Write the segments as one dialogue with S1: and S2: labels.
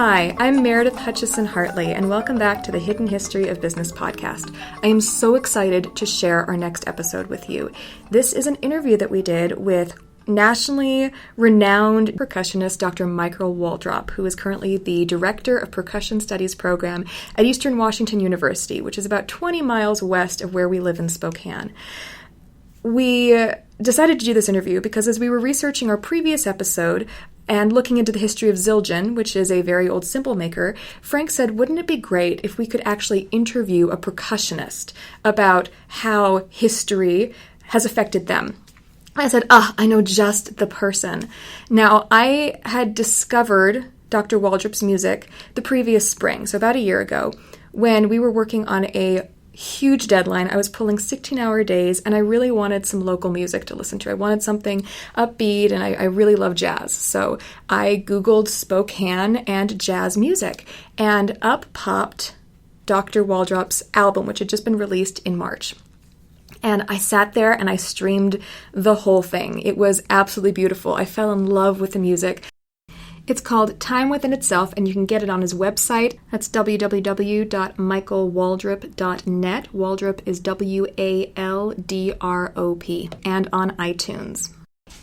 S1: Hi, I'm Meredith Hutchison Hartley, and welcome back to the Hidden History of Business podcast. I am so excited to share our next episode with you. This is an interview that we did with nationally renowned percussionist Dr. Michael Waldrop, who is currently the Director of Percussion Studies Program at Eastern Washington University, which is about 20 miles west of where we live in Spokane. We decided to do this interview because as we were researching our previous episode and looking into the history of Zildjian, which is a very old cymbal maker, Frank said, wouldn't it be great if we could actually interview a percussionist about how history has affected them? I said, I know just the person. Now, I had discovered Dr. Waldrop's music the previous spring, so about a year ago, when we were working on a huge deadline. I was pulling 16-hour days, and I really wanted some local music to listen to. I wanted something upbeat, and I really love jazz. So I Googled Spokane and jazz music, and up popped Dr. Waldrop's album, which had just been released in March. And I sat there and I streamed the whole thing. It was absolutely beautiful. I fell in love with the music. It's called Time Within Itself, and you can get it on his website. That's www.michaelwaldrop.net. Waldrop is Waldrop, and on iTunes.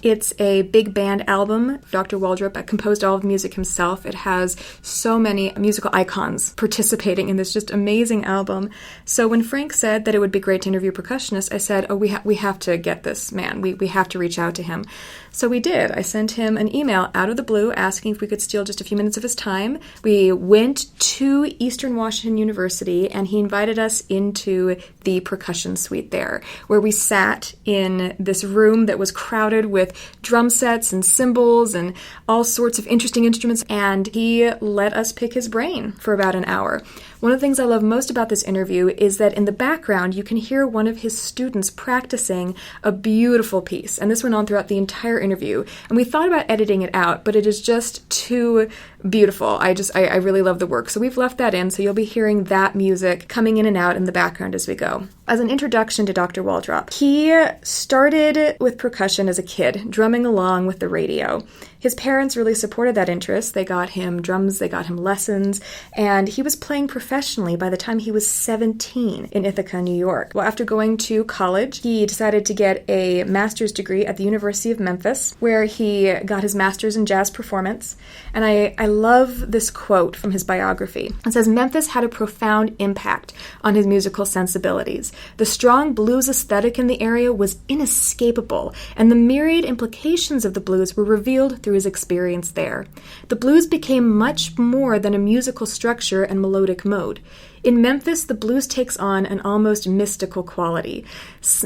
S1: It's a big band album. Dr. Waldrop composed all of the music himself. It has so many musical icons participating in this just amazing album. So when Frank said that it would be great to interview a percussionist, I said, we have to get this man. We have to reach out to him. So we did. I sent him an email out of the blue asking if we could steal just a few minutes of his time. We went to Eastern Washington University, and he invited us into the percussion suite there, where we sat in this room that was crowded with drum sets and cymbals and all sorts of interesting instruments, and he let us pick his brain for about an hour. One of the things I love most about this interview is that in the background you can hear one of his students practicing a beautiful piece, and this went on throughout the entire interview, and we thought about editing it out, but it is just too beautiful. I really love the work, so we've left that in, so you'll be hearing that music coming in and out in the background as we go. As an introduction to Dr. Waldrop, he started with percussion as a kid, drumming along with the radio. His parents really supported that interest. They got him drums, they got him lessons, and he was playing professionally by the time he was 17 in Ithaca, New York. Well, after going to college, he decided to get a master's degree at the University of Memphis, where he got his master's in jazz performance. And I love this quote from his biography. It says, Memphis had a profound impact on his musical sensibilities. The strong blues aesthetic in the area was inescapable, and the myriad implications of the blues were revealed through his experience there. The blues became much more than a musical structure and melodic mode. In Memphis, the blues takes on an almost mystical quality.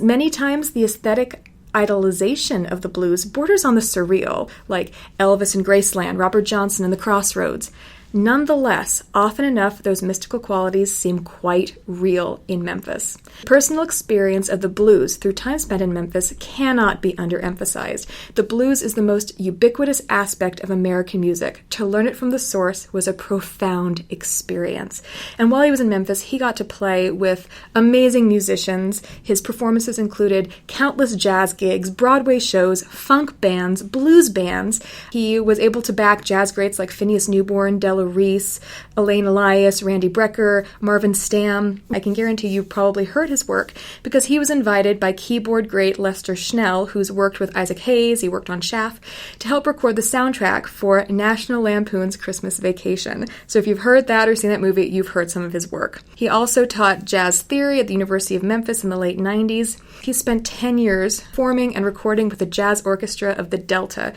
S1: Many times, the aesthetic idolization of the blues borders on the surreal, like Elvis and Graceland, Robert Johnson and the Crossroads. Nonetheless, often enough, those mystical qualities seem quite real in Memphis. Personal experience of the blues through time spent in Memphis cannot be underemphasized. The blues is the most ubiquitous aspect of American music. To learn it from the source was a profound experience. And while he was in Memphis, he got to play with amazing musicians. His performances included countless jazz gigs, Broadway shows, funk bands, blues bands. He was able to back jazz greats like Phineas Newborn, Della Reese, Elaine Elias, Randy Brecker, Marvin Stamm. I can guarantee you've probably heard his work because he was invited by keyboard great Lester Schnell, who's worked with Isaac Hayes, he worked on Shaft, to help record the soundtrack for National Lampoon's Christmas Vacation. So if you've heard that or seen that movie, you've heard some of his work. He also taught jazz theory at the University of Memphis in the late 90s. He spent 10 years forming and recording with the Jazz Orchestra of the Delta.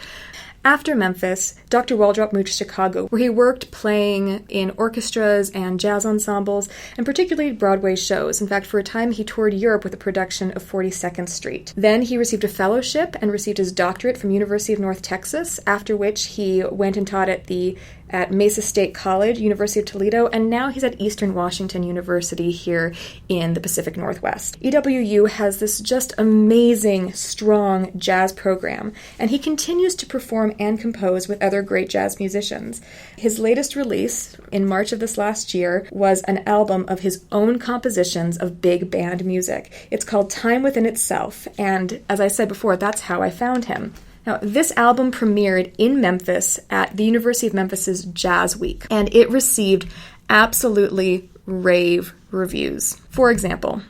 S1: After Memphis, Dr. Waldrop moved to Chicago, where he worked playing in orchestras and jazz ensembles, and particularly Broadway shows. In fact, for a time, he toured Europe with a production of 42nd Street. Then he received a fellowship and received his doctorate from University of North Texas, after which he went and taught at Mesa State College, University of Toledo, and now he's at Eastern Washington University here in the Pacific Northwest. EWU has this just amazing, strong jazz program, and he continues to perform and compose with other great jazz musicians. His latest release, in March of this last year, was an album of his own compositions of big band music. It's called Time Within Itself, and as I said before, that's how I found him. Now, this album premiered in Memphis at the University of Memphis's Jazz Week, and it received absolutely rave reviews. For example,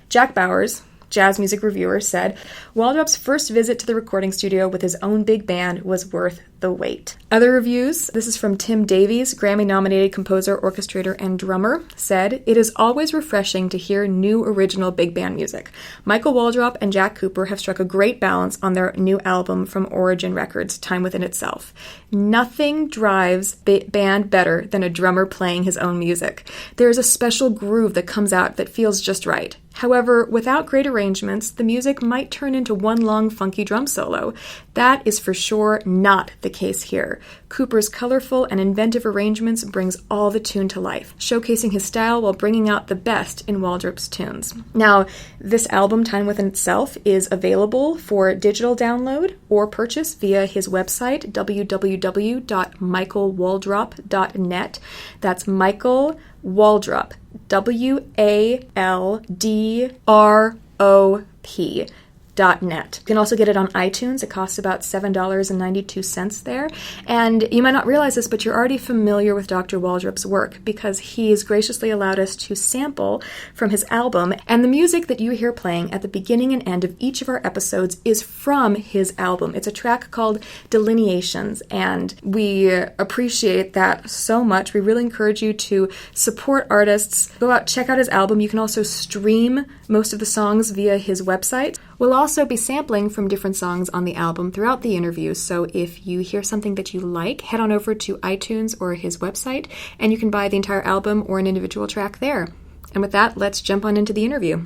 S1: Jack Bowers, jazz music reviewer, said, Waldrop's first visit to the recording studio with his own big band was worth the wait. Other reviews, this is from Tim Davies, Grammy-nominated composer, orchestrator, and drummer, said, it is always refreshing to hear new original big band music. Michael Waldrop and Jack Cooper have struck a great balance on their new album from Origin Records, Time Within Itself. Nothing drives band better than a drummer playing his own music. There is a special groove that comes out that feels just right. However, without great arrangements, the music might turn into one long funky drum solo. That is for sure not the case here. Cooper's colorful and inventive arrangements brings all the tune to life, showcasing his style while bringing out the best in Waldrop's tunes. Now, this album, Time Within Itself, is available for digital download or purchase via his website, www.michaelwaldrop.net. That's Michael Waldrop, WALDROP.net. You can also get it on iTunes. It costs about $7.92 there. And you might not realize this, but you're already familiar with Dr. Waldrop's work because he has graciously allowed us to sample from his album. And the music that you hear playing at the beginning and end of each of our episodes is from his album. It's a track called Delineations, and we appreciate that so much. We really encourage you to support artists. Go out, check out his album. You can also stream most of the songs via his website. We'll also be sampling from different songs on the album throughout the interview, so if you hear something that you like, head on over to iTunes or his website, and you can buy the entire album or an individual track there. And with that, let's jump on into the interview.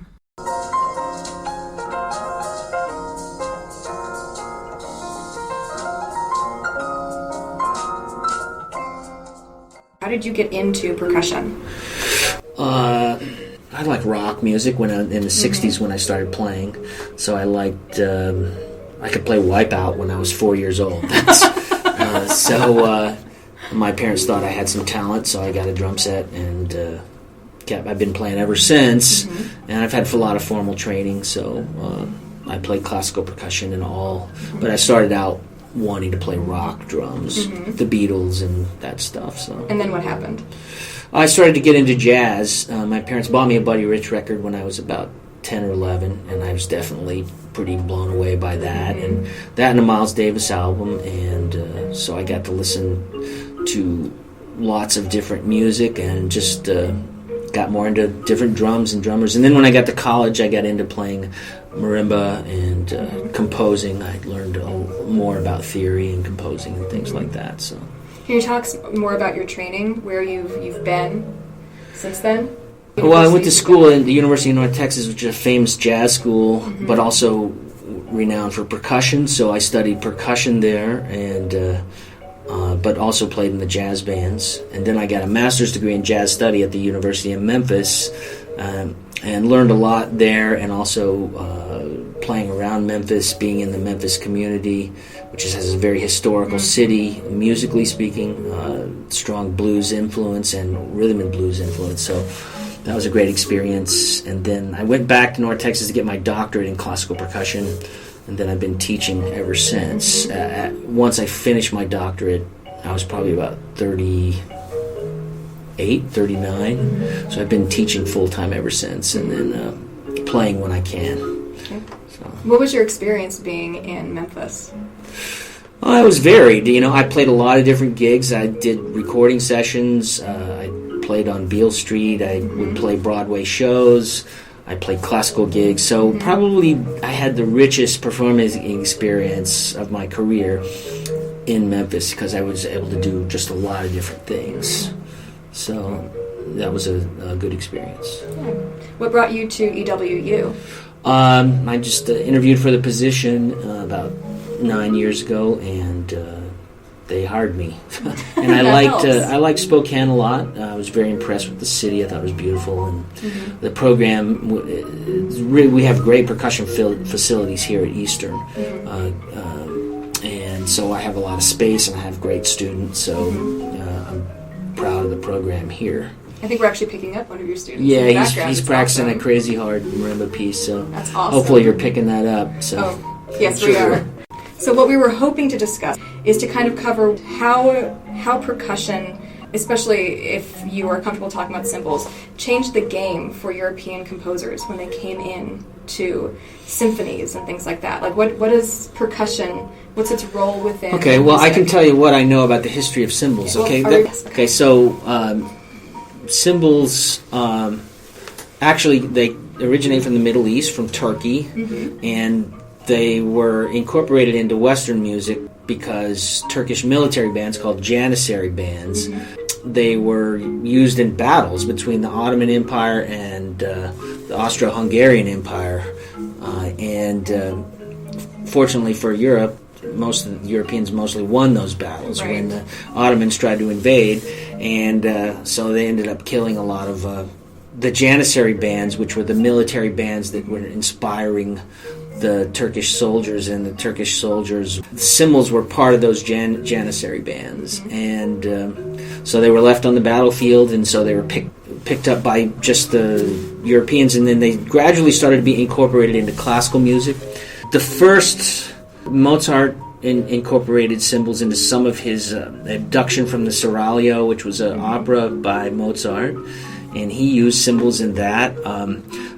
S1: How did you get into percussion?
S2: I like rock music in the 60s when I started playing. So I liked, I could play Wipeout when I was 4 years old. So my parents thought I had some talent, so I got a drum set, and I've been playing ever since. And I've had a lot of formal training, so I played classical percussion and all. But I started out wanting to play rock drums, the Beatles and that stuff. So.
S1: And then what happened?
S2: I started to get into jazz. My parents bought me a Buddy Rich record when I was about 10 or 11, and I was definitely pretty blown away by that. And that and the Miles Davis album, and so I got to listen to lots of different music and just got more into different drums and drummers. And then when I got to college, I got into playing marimba and composing. I learned more about theory and composing and things like that. So. Can
S1: you talk more about your training, where you've been since then?
S2: Well, I went to school at the University of North Texas, which is a famous jazz school, but also renowned for percussion. So I studied percussion there, and but also played in the jazz bands. And then I got a master's degree in jazz study at the University of Memphis, and learned a lot there, and also playing around Memphis, being in the Memphis community, which has a very historical city, musically speaking, strong blues influence and rhythm and blues influence. So that was a great experience. And then I went back to North Texas to get my doctorate in classical percussion, and then I've been teaching ever since. Once I finished my doctorate, I was probably about 38, 39. So I've been teaching full-time ever since, and then playing when I can.
S1: Okay. So. What was your experience being in Memphis?
S2: It was varied. I played a lot of different gigs. I did recording sessions. I played on Beale Street. I would play Broadway shows. I played classical gigs. So probably I had the richest performance experience of my career in Memphis because I was able to do just a lot of different things. So that was a good experience.
S1: Yeah. What brought you to EWU?
S2: I just interviewed for the position about 9 years ago, and they hired me. And I liked Spokane a lot. I was very impressed with the city. I thought it was beautiful, and the program. We have great percussion facilities here at Eastern, and so I have a lot of space, and I have great students. So I'm proud of the program here.
S1: I think we're actually picking up one of your students.
S2: Yeah, he's practicing a crazy hard marimba piece. So
S1: that's awesome.
S2: Hopefully you're picking that up. So.
S1: Yes, we are. So what we were hoping to discuss is to kind of cover how percussion, especially if you are comfortable talking about cymbals, changed the game for European composers when they came in to symphonies and things like that. Like, what is percussion? What's its role within?
S2: Okay, well,
S1: music?
S2: I can tell you what I know about the history of cymbals. Okay, so cymbals actually they originate from the Middle East, from Turkey, and they were incorporated into Western music because Turkish military bands called Janissary bands. They were used in battles between the Ottoman Empire and the Austro-Hungarian Empire, and fortunately for Europe, most of the Europeans mostly won those battles when the Ottomans tried to invade, and so they ended up killing a lot of the Janissary bands, which were the military bands that were inspiring the Turkish soldiers, and the Turkish soldiers, the cymbals were part of those Janissary bands, and so they were left on the battlefield, and so they were picked up by just the Europeans, and then they gradually started to be incorporated into classical music. The first, Mozart incorporated cymbals into some of his Abduction from the Seraglio, which was an opera by Mozart, and he used cymbals in that.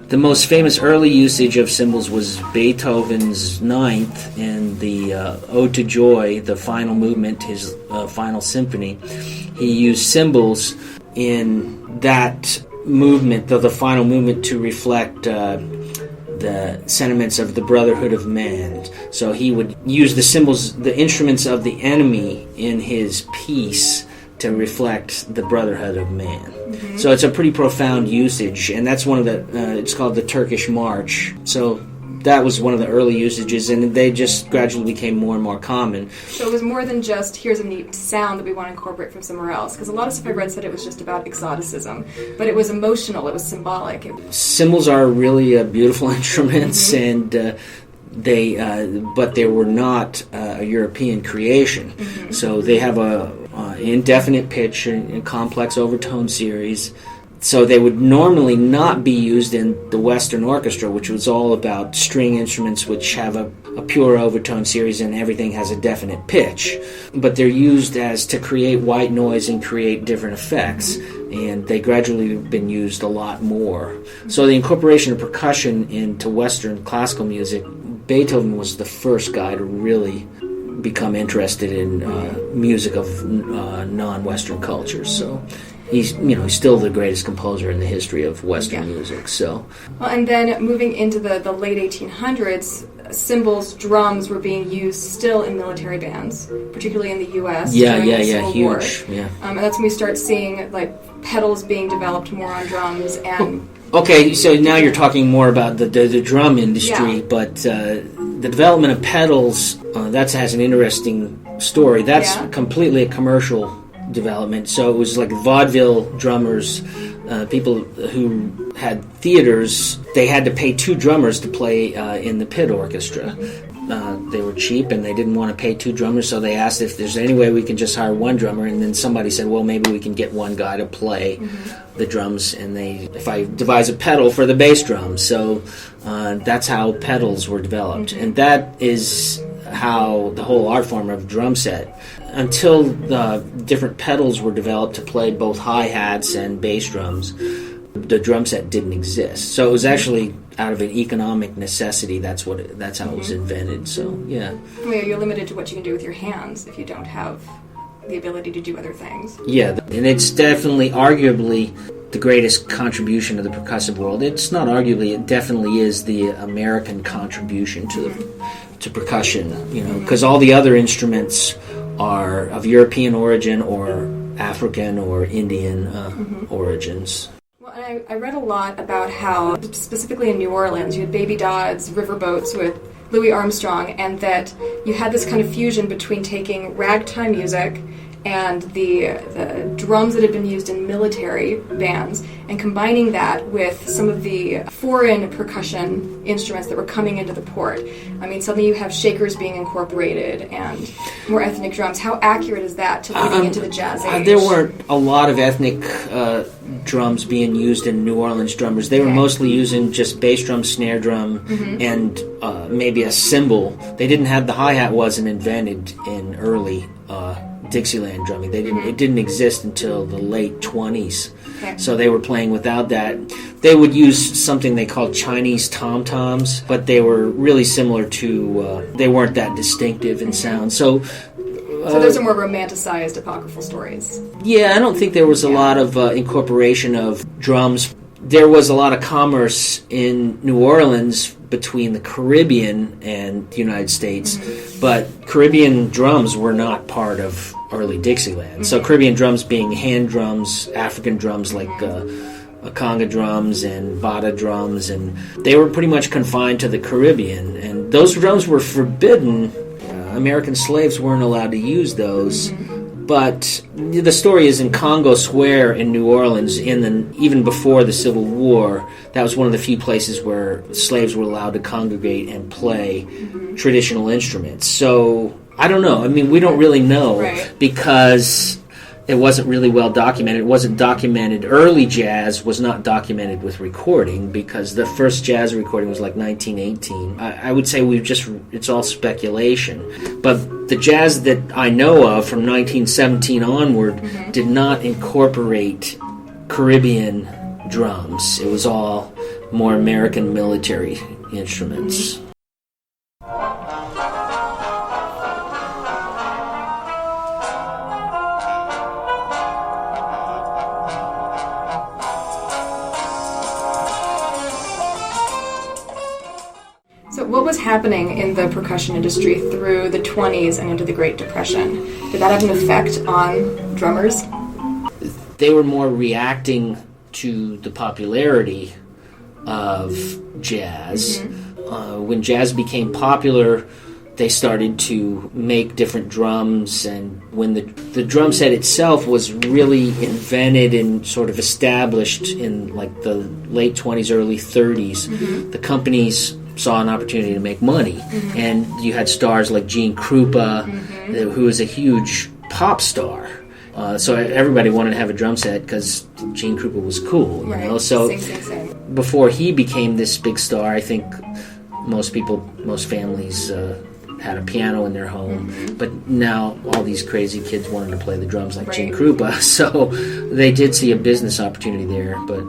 S2: The most famous early usage of cymbals was Beethoven's Ninth in the Ode to Joy, the final movement, his final symphony. He used cymbals in that movement, the final movement, to reflect the sentiments of the brotherhood of man. So he would use the cymbals, the instruments of the enemy, in his piece to reflect the brotherhood of man. So it's a pretty profound usage, and that's one of the, it's called the Turkish March. So that was one of the early usages, and they just gradually became more and more common.
S1: So it was more than just, here's a neat sound that we want to incorporate from somewhere else, because a lot of stuff I read said it was just about exoticism, but it was emotional, it was symbolic.
S2: Cymbals are really beautiful instruments, and but they were not a European creation. So they have a indefinite pitch and complex overtone series. So they would normally not be used in the Western orchestra, which was all about string instruments which have a pure overtone series and everything has a definite pitch. But they're used as to create white noise and create different effects, and they gradually have been used a lot more. So the incorporation of percussion into Western classical music, Beethoven was the first guy to really become interested in music of non-Western cultures. So he's still the greatest composer in the history of Western music. So,
S1: well, and then moving into the late 1800s, cymbals, drums were being used still in military bands, particularly in the U.S. during the Civil War. And that's when we start seeing like pedals being developed more on drums and.
S2: Okay, so now you're talking more about the drum industry, but the development of pedals, that has an interesting story. That's completely a commercial development. So it was like vaudeville drummers, people who had theaters, they had to pay two drummers to play in the pit orchestra. They were cheap and they didn't want to pay two drummers, so they asked if there's any way we can just hire one drummer, and then somebody said, well, maybe we can get one guy to play the drums, and if I devise a pedal for the bass drum. So that's how pedals were developed, and that is how the whole art form of drum set, until the different pedals were developed to play both hi-hats and bass drums, the drum set didn't exist. So it was actually out of an economic necessity. That's how it was invented. So
S1: well, you're limited to what you can do with your hands if you don't have the ability to do other things.
S2: Yeah, and it's definitely, arguably, the greatest contribution to the percussive world. It's not arguably, it definitely is the American contribution to percussion. Because all the other instruments are of European origin or African or Indian origins.
S1: Well, I read a lot about how, specifically in New Orleans, you had Baby Dodds, riverboats with Louis Armstrong, and that you had this kind of fusion between taking ragtime music and the drums that had been used in military bands, and combining that with some of the foreign percussion instruments that were coming into the port. I mean, suddenly you have shakers being incorporated and more ethnic drums. How accurate is that to leading into the jazz age?
S2: There weren't a lot of ethnic drums being used in New Orleans drummers. They were mostly using just bass drum, snare drum, and maybe a cymbal. They didn't have the hi-hat wasn't invented in early Dixieland drumming. It didn't exist until the late 20s.
S1: Okay.
S2: So they were playing without that. They would use something they called Chinese tom-toms, but they were really similar to, they weren't that distinctive in sound. So
S1: those are more romanticized apocryphal stories.
S2: Yeah, I don't think there was a lot of incorporation of drums. There was a lot of commerce in New Orleans between the Caribbean and the United States, but Caribbean drums were not part of early Dixieland. So Caribbean drums being hand drums, African drums like conga drums and bata drums, and they were pretty much confined to the Caribbean, and those drums were forbidden. American slaves weren't allowed to use those. But the story is in Congo Square in New Orleans, even before the Civil War, that was one of the few places where slaves were allowed to congregate and play traditional instruments. So, I don't know. I mean, we don't really know because it wasn't really well documented. It wasn't documented. Early jazz was not documented with recording because the first jazz recording was like 1918. I would say it's all speculation. But the jazz that I know of from 1917 onward did not incorporate Caribbean drums. It was all more American military instruments.
S1: What was happening in the percussion industry through the 20s and into the Great Depression? Did that have an effect on drummers?
S2: They were more reacting to the popularity of jazz. When jazz became popular, they started to make different drums, and when the drum set itself was really invented and sort of established in like the late 20s, early 30s, the companies saw an opportunity to make money. And you had stars like Gene Krupa, who was a huge pop star. So everybody wanted to have a drum set because Gene Krupa was cool, you know. So before he became this big star, I think most families had a piano in their home. But now all these crazy kids wanted to play the drums like Gene Krupa. So they did see a business opportunity there, but...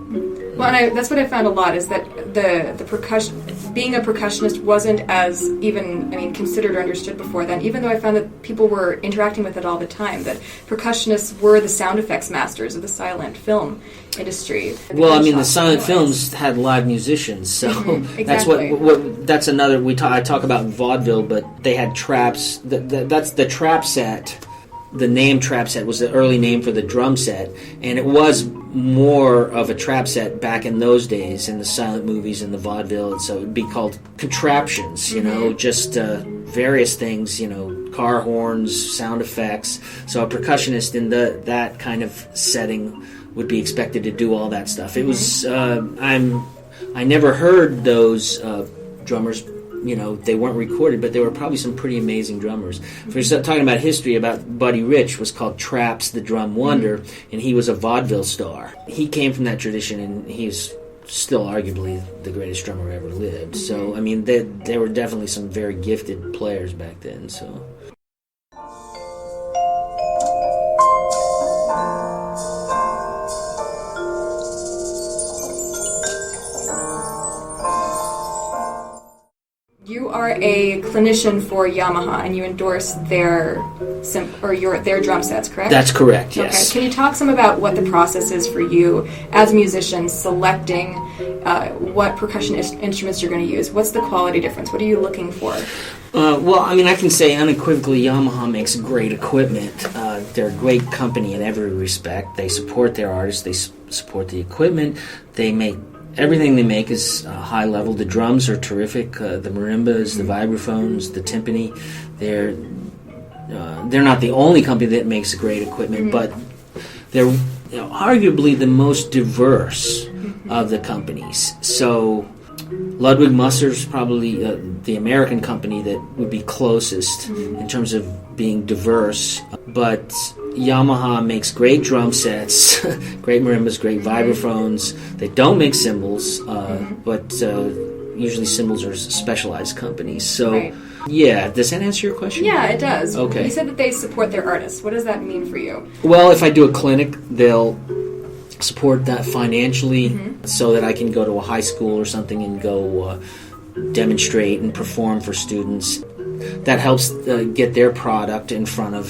S1: Well, and that's what I found a lot, is that the percussion, being a percussionist wasn't as even, considered or understood before then, even though I found that people were interacting with it all the time, that percussionists were the sound effects masters of the silent film industry.
S2: Well, the silent films had live musicians, so that's that's another, I talk about vaudeville, but they had traps, that's the trap set. The name trap set was the early name for the drum set, and it was more of a trap set back in those days in the silent movies and the vaudeville, and so it would be called contraptions, just various things, car horns, sound effects. So a percussionist in that kind of setting would be expected to do all that stuff. It was, I never heard those drummers. They weren't recorded, but there were probably some pretty amazing drummers. If we're talking about history, about Buddy Rich was called Traps the Drum Wonder, and he was a vaudeville star. He came from that tradition, and he's still arguably the greatest drummer ever lived. So, there were definitely some very gifted players back then, so...
S1: You are a clinician for Yamaha, and you endorse their drum sets, correct?
S2: That's correct, yes.
S1: Okay. Can you talk some about what the process is for you as a musician selecting what percussion instruments you're going to use? What's the quality difference? What are you looking for?
S2: I can say unequivocally Yamaha makes great equipment. They're a great company in every respect. They support their artists. They support the equipment. Everything they make is high level. The drums are terrific. The marimbas, the vibraphones, the timpani, they're not the only company that makes great equipment, but they're arguably the most diverse of the companies. So Ludwig Musser's probably the American company that would be closest in terms of being diverse. But Yamaha makes great drum sets, great marimbas, great vibraphones. They don't make cymbals, but usually cymbals are specialized companies. So, yeah, does that answer your question?
S1: Yeah, it does.
S2: Okay.
S1: You said that they support their artists. What does that mean for you?
S2: Well, if I do a clinic, they'll support that financially so that I can go to a high school or something and go demonstrate and perform for students. That helps get their product in front of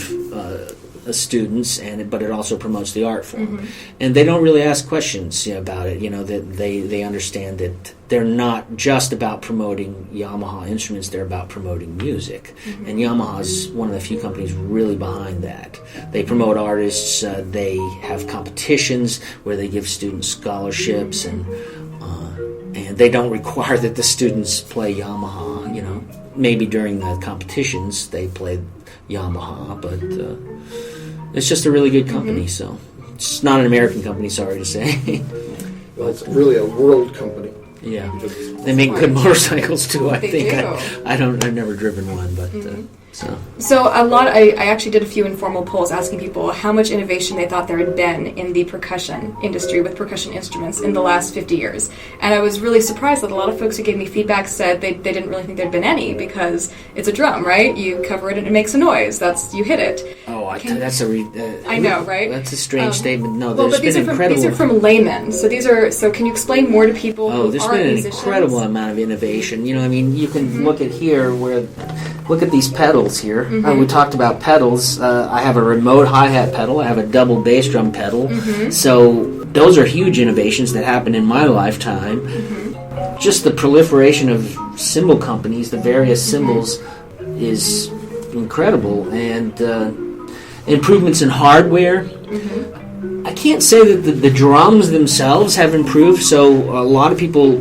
S2: students, but it also promotes the art form. And they don't really ask questions about it. That they understand that they're not just about promoting Yamaha instruments; they're about promoting music. And Yamaha is one of the few companies really behind that. They promote artists. They have competitions where they give students scholarships, and they don't require that the students play Yamaha. Maybe during the competitions they play Yamaha, but it's just a really good company. So it's not an American company, sorry to say.
S3: Well, it's really a world company.
S2: Yeah, they make good motorcycles too. I think
S1: do.
S2: I've never driven one, but
S1: So a lot. I actually did a few informal polls asking people how much innovation they thought there had been in the percussion industry with percussion instruments in the last 50 years, and I was really surprised that a lot of folks who gave me feedback said they didn't really think there'd been any, because it's a drum, right? You cover it and it makes a noise. You hit it.
S2: Oh, that's a.
S1: I know, right?
S2: That's a strange statement. No,
S1: but
S2: there's been incredible.
S1: These are from laymen. So can you explain more to people who
S2: there's
S1: aren't
S2: been an
S1: musicians?
S2: Incredible amount of innovation. You can look at here look at these pedals here. We talked about pedals. I have a remote hi-hat pedal. I have a double bass drum pedal. So those are huge innovations that happened in my lifetime. Just the proliferation of cymbal companies, the various cymbals, is incredible. And improvements in hardware. I can't say that the drums themselves have improved. So a lot of people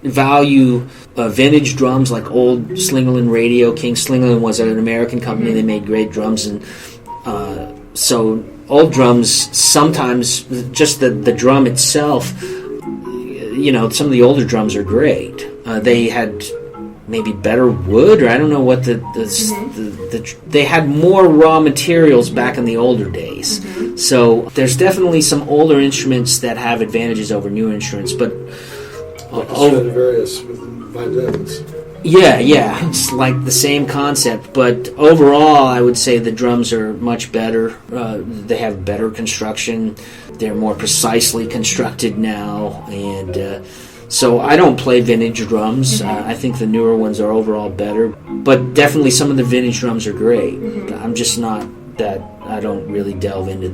S2: value vintage drums like old Slingerland Radio. King Slingerland was an American company. They made great drums, and so old drums, sometimes just the drum itself, some of the older drums are great. They had maybe better wood, or I don't know what they had more raw materials back in the older days. So there's definitely some older instruments that have advantages over new instruments, but
S3: Stradivarius with violins.
S2: Yeah, it's like the same concept, but overall I would say the drums are much better. They have better construction. They're more precisely constructed now, and so I don't play vintage drums. I think the newer ones are overall better, but definitely some of the vintage drums are great. I'm just not that, I don't really delve into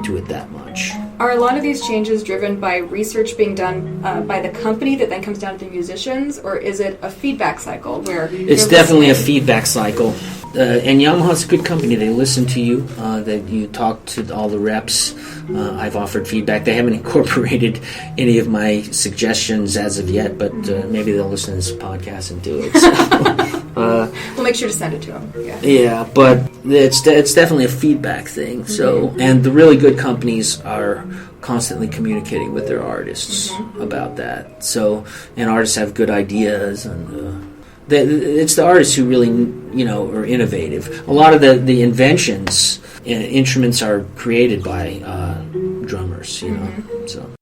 S2: to it that much.
S1: Are a lot of these changes driven by research being done by the company that then comes down to the musicians, or is it a feedback cycle where
S2: it's definitely a feedback cycle? And Yamaha's a good company. They listen to you. That you talk to all the reps. I've offered feedback. They haven't incorporated any of my suggestions as of yet, but maybe they'll listen to this podcast and do it. So,
S1: we'll make sure to send it to them.
S2: Yeah, but it's definitely a feedback thing. So, and the really good companies are constantly communicating with their artists about that. So, and artists have good ideas, and it's the artists who really, are innovative. A lot of the inventions, instruments are created by drummers, so.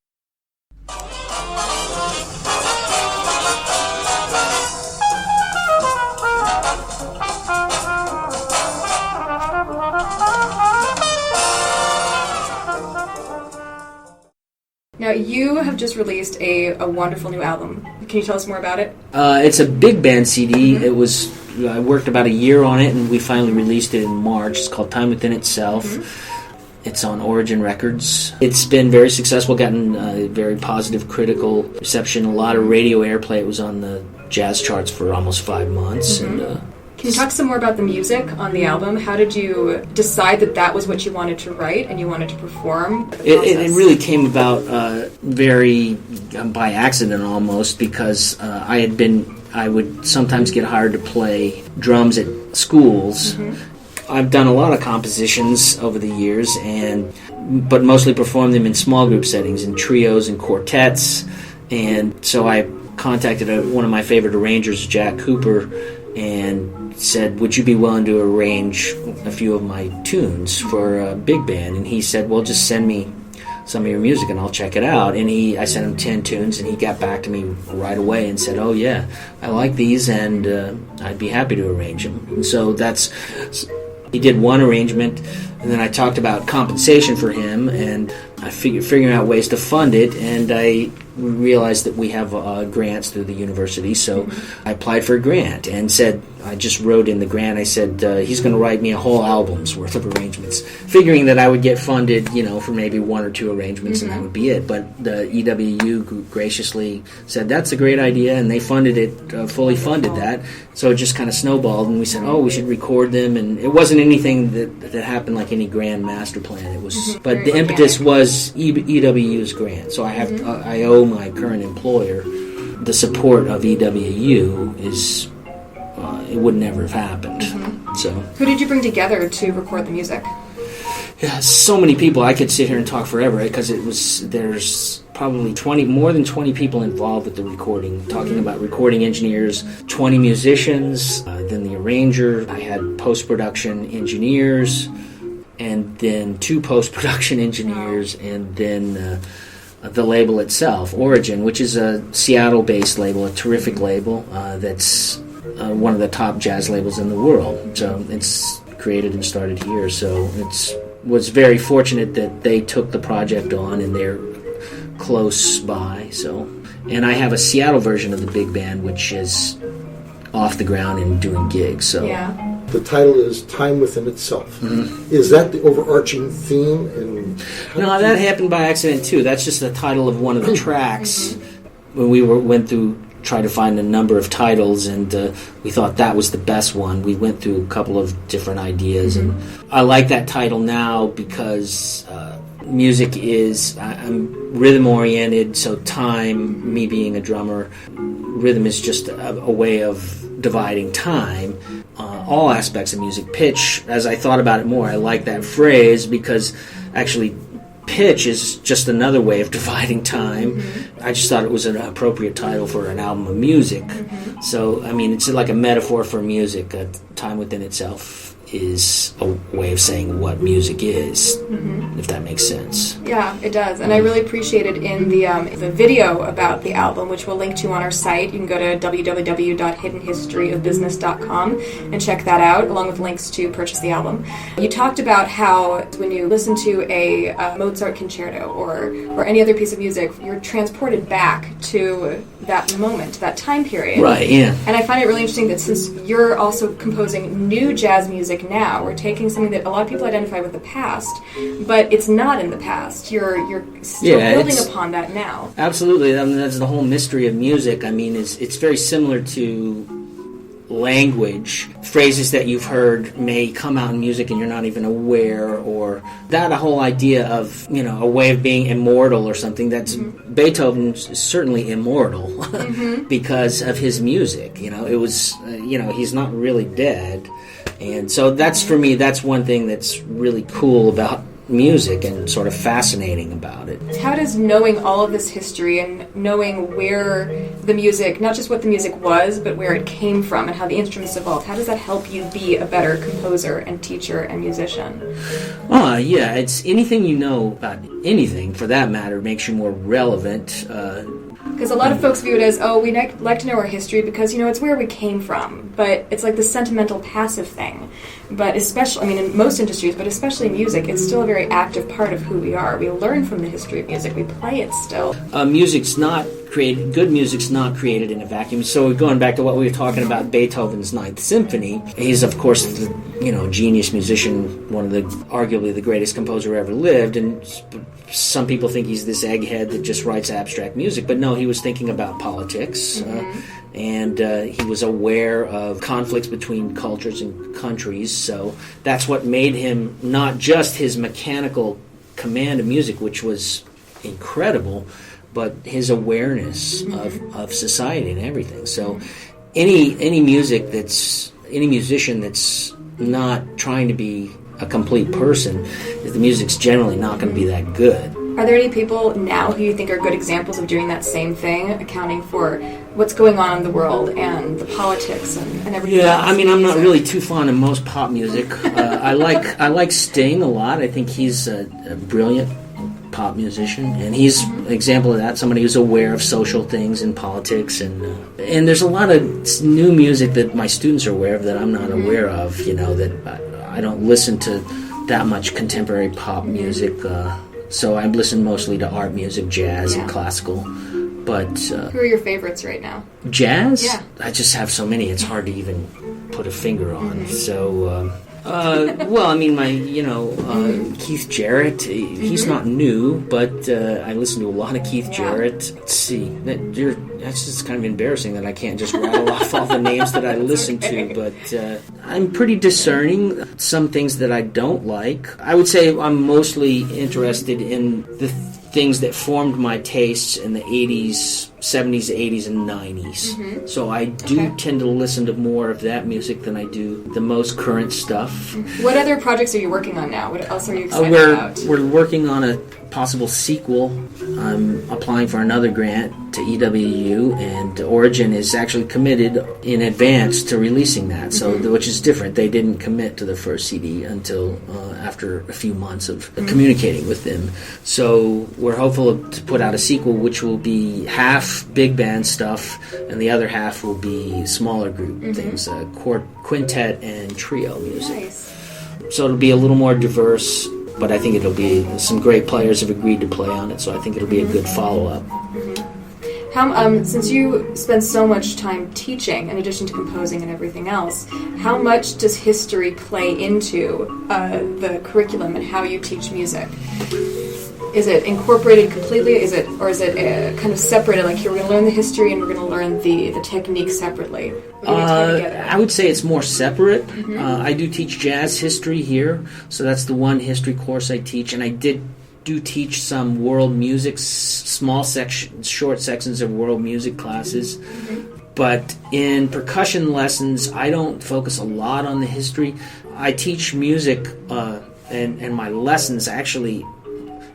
S1: Now, you have just released a wonderful new album. Can you tell us more about it?
S2: It's a big band CD. I worked about a year on it, and we finally released it in March. It's called Time Within Itself. It's on Origin Records. It's been very successful, gotten very positive critical reception, a lot of radio airplay. It was on the jazz charts for almost 5 months.
S1: Can you talk some more about the music on the album? How did you decide that was what you wanted to write and you wanted to perform?
S2: It really came about very by accident almost, because I would sometimes get hired to play drums at schools, I've done a lot of compositions over the years, but mostly performed them in small group settings, in trios and quartets. And so I contacted one of my favorite arrangers, Jack Cooper, and said, would you be willing to arrange a few of my tunes for a big band? And he said, well, just send me some of your music and I'll check it out. And I sent him 10 tunes, and he got back to me right away and said, oh yeah, I like these, and I'd be happy to arrange them. And so he did one arrangement, and then I talked about compensation for him, and I figuring out ways to fund it, and I realized that we have grants through the university, so I applied for a grant and I just wrote in the grant, I said, he's going to write me a whole album's worth of arrangements, figuring that I would get funded, for maybe one or two arrangements, and that would be it. But the EWU graciously said, that's a great idea, and they funded it, fully funded that, so it just kind of snowballed, and we said, we should record them, and it wasn't anything that happened like any grand master plan. It was, but the impetus was EWU's grant, so I owe my current employer the support of EWU. It would never have happened. So,
S1: who did you bring together to record the music?
S2: Yeah, so many people. I could sit here and talk forever, because there's probably more than 20 people involved with the recording, talking about recording engineers, 20 musicians, then the arranger. I had post-production engineers, and then 2 post-production engineers, and then the label itself, Origin, which is a Seattle-based label, a terrific label that's one of the top jazz labels in the world. So it's created and started here. So was very fortunate that they took the project on, and they're close by. So, and I have a Seattle version of the big band, which is off the ground and doing gigs. So. Yeah.
S3: The title is Time Within Itself. Is that the overarching theme?
S2: No, that happened by accident too. That's just the title of one of the tracks. When we went through, tried to find a number of titles, and we thought that was the best one. We went through a couple of different ideas, and I like that title now because music is, I'm rhythm oriented, so time, me being a drummer, rhythm is just a way of dividing time. All aspects of music. Pitch, as I thought about it more, I like that phrase because actually pitch is just another way of dividing time. I just thought it was an appropriate title for an album of music. So, I mean, it's like a metaphor for music. Time within itself is a way of saying what music is, if that makes sense.
S1: Yeah, it does. And I really appreciated in the video about the album, which we'll link to on our site. You can go to www.hiddenhistoryofbusiness.com and check that out, along with links to purchase the album. You talked about how when you listen to a Mozart concerto or any other piece of music, you're transported back to that moment, that time period.
S2: Right, yeah.
S1: And I find it really interesting that since you're also composing new jazz music now, we're taking something that a lot of people identify with the past, but it's not in the past. You're still building upon that now.
S2: Absolutely. I mean, that's the whole mystery of music. I mean, it's very similar to language. Phrases that you've heard may come out in music and you're not even aware, or that whole idea of, a way of being immortal or something. That's Beethoven's certainly immortal because of his music. It was, he's not really dead. And so that's, for me, that's one thing that's really cool about music and sort of fascinating about it.
S1: How does knowing all of this history and knowing where the music, not just what the music was, but where it came from and how the instruments evolved, how does that help you be a better composer and teacher and musician?
S2: Yeah, it's anything you know about anything, for that matter, makes you more relevant.
S1: Because a lot of folks view it as, we like to know our history because, it's where we came from. But it's like the sentimental passive thing. But especially, in most industries, but especially music, it's still a very active part of who we are. We learn from the history of music. We play it still.
S2: Music's not created, good music's not created in a vacuum. So going back to what we were talking about, Beethoven's Ninth Symphony, he's, of course, the genius musician, one of the, arguably the greatest composer ever lived, and some people think he's this egghead that just writes abstract music, but no, he was thinking about politics, and he was aware of conflicts between cultures and countries, so that's what made him not just his mechanical command of music, which was incredible, but his awareness of society and everything. So any musician that's not trying to be a complete person, the music's generally not going to be that good.
S1: Are there any people now who you think are good examples of doing that same thing, accounting for what's going on in the world and the politics and everything?
S2: Yeah, I mean, I'm not really too fond of most pop music. I like Sting a lot. I think he's a brilliant pop musician, and he's an example of that. Somebody who's aware of social things and politics, and there's a lot of new music that my students are aware of that I'm not aware of. That I don't listen to that much contemporary pop music. So I listen mostly to art music, jazz, and classical. But
S1: who are your favorites right now?
S2: Jazz?
S1: Yeah.
S2: I just have so many. It's hard to even put a finger on. So, well, I mean, Keith Jarrett. He's not new, but I listen to a lot of Keith Jarrett. Let's see. That's just kind of embarrassing that I can't just rattle off all the names that I listen to. But I'm pretty discerning. Some things that I don't like. I would say I'm mostly interested in the things that formed my tastes in the 80s, 70s, 80s, and 90s. So I do tend to listen to more of that music than I do the most current stuff.
S1: What other projects are you working on now? What else are you excited about?
S2: We're working on a possible sequel. I'm applying for another grant to EWU, and Origin is actually committed in advance to releasing that, which is different. They didn't commit to the first CD until after a few months of communicating with them. So we're hopeful to put out a sequel which will be half big band stuff and the other half will be smaller group things, quintet and trio music.
S1: Nice.
S2: So it'll be a little more diverse, but I think it'll be, some great players have agreed to play on it, so I think it'll be a good follow-up.
S1: Since you spend so much time teaching, in addition to composing and everything else, how much does history play into the curriculum and how you teach music? Is it incorporated completely? Is it kind of separated? Like, here we're going to learn the history and we're going to learn the technique separately.
S2: I would say it's more separate. I do teach jazz history here, so that's the one history course I teach, and I do teach some world music, short sections of world music classes. But in percussion lessons, I don't focus a lot on the history. I teach music and my lessons actually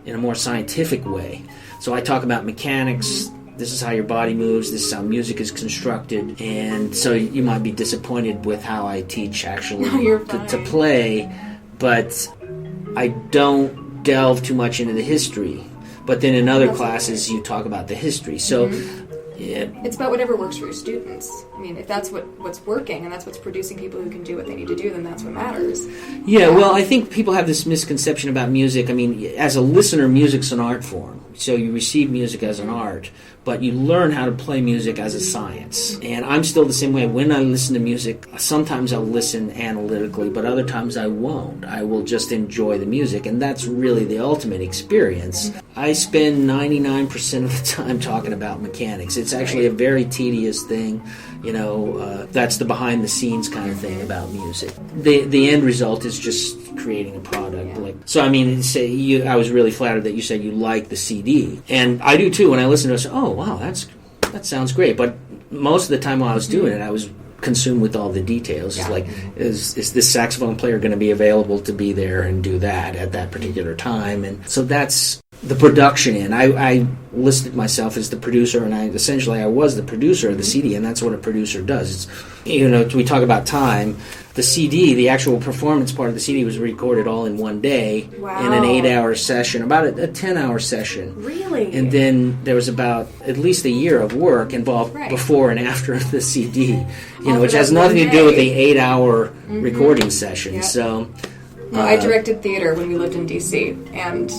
S2: in a more scientific way. So I talk about mechanics. This is how your body moves. This is how music is constructed. And so you might be disappointed with how I teach actually to play, but I don't delve too much into the history. But then in other classes, you talk about the history. So
S1: it's about whatever works for your students. I mean, if that's what's working and that's what's producing people who can do what they need to do, then that's what matters.
S2: Yeah, well, I think people have this misconception about music. I mean, as a listener, music's an art form. So you receive music as an art, but you learn how to play music as a science. And I'm still the same way. When I listen to music, sometimes I'll listen analytically, but other times I won't. I will just enjoy the music, and that's really the ultimate experience. I spend 99% of the time talking about mechanics. It's actually a very tedious thing. That's the behind-the-scenes kind of thing about music. The end result is just creating a product. So, I mean, I was really flattered that you said you like the CD. And I do, too. When I listen to it, I say, oh, wow, that sounds great. But most of the time while I was doing it, I was consumed with all the details. It's like, is this saxophone player going to be available to be there and do that at that particular time? And so that's the production end. I listed myself as the producer, and I was the producer of the CD, and that's what a producer does. We talk about time. The CD, the actual performance part of the CD, was recorded all in one day in an 8-hour session, about a 10-hour session.
S1: Really?
S2: And then there was about at least a year of work involved before and after the CD, which has nothing to do with the 8-hour recording session. Yep. So.
S1: I directed theater when we lived in D.C., and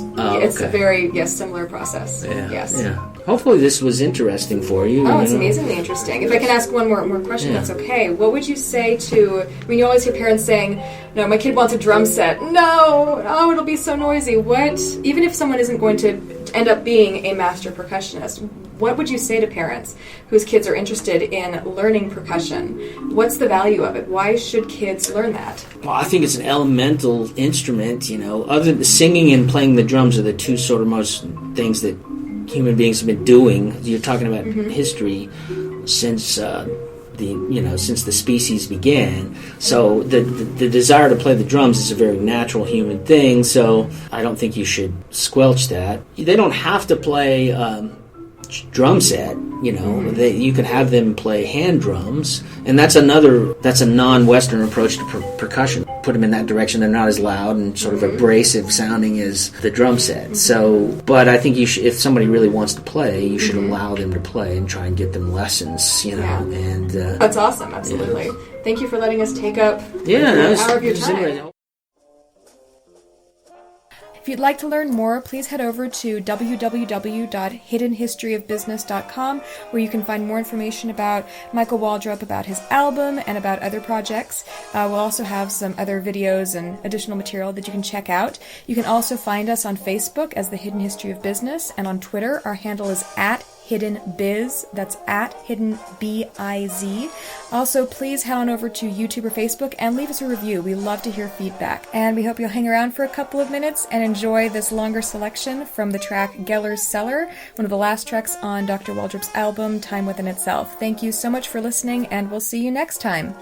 S1: it's a very, similar process.
S2: Yeah,
S1: yes.
S2: Yeah. Hopefully this was interesting for you.
S1: Oh, it's amazingly interesting. If I can ask one more question, that's okay. What would you say to, you always hear parents saying, no, my kid wants a drum set. No, it'll be so noisy. Even if someone isn't going to end up being a master percussionist, what would you say to parents whose kids are interested in learning percussion? What's the value of it? Why should kids learn that?
S2: Well, I think it's an elemental instrument, Other than the singing and playing the drums are the two sort of most things that human beings have been doing. You're talking about history since the since the species began. So the desire to play the drums is a very natural human thing. So I don't think you should squelch that. They don't have to play drum set. You could have them play hand drums, and that's a non-Western approach to percussion. Put them in that direction; they're not as loud and sort of abrasive sounding as the drum set. So, but I think if somebody really wants to play, you should allow them to play and try and get them lessons. And
S1: that's awesome. Absolutely. Yeah. Thank you for letting us take up
S2: an
S1: hour of your time. If you'd like to learn more, please head over to www.hiddenhistoryofbusiness.com, where you can find more information about Michael Waldrop, about his album, and about other projects. We'll also have some other videos and additional material that you can check out. You can also find us on Facebook as The Hidden History of Business, and on Twitter, our handle is @HiddenBiz. That's @HiddenBiz. Also, please head on over to YouTube or Facebook and leave us a review. We love to hear feedback. And we hope you'll hang around for a couple of minutes and enjoy this longer selection from the track Geller's Cellar, one of the last tracks on Dr. Waldrop's album, Time Within Itself. Thank you so much for listening, and we'll see you next time.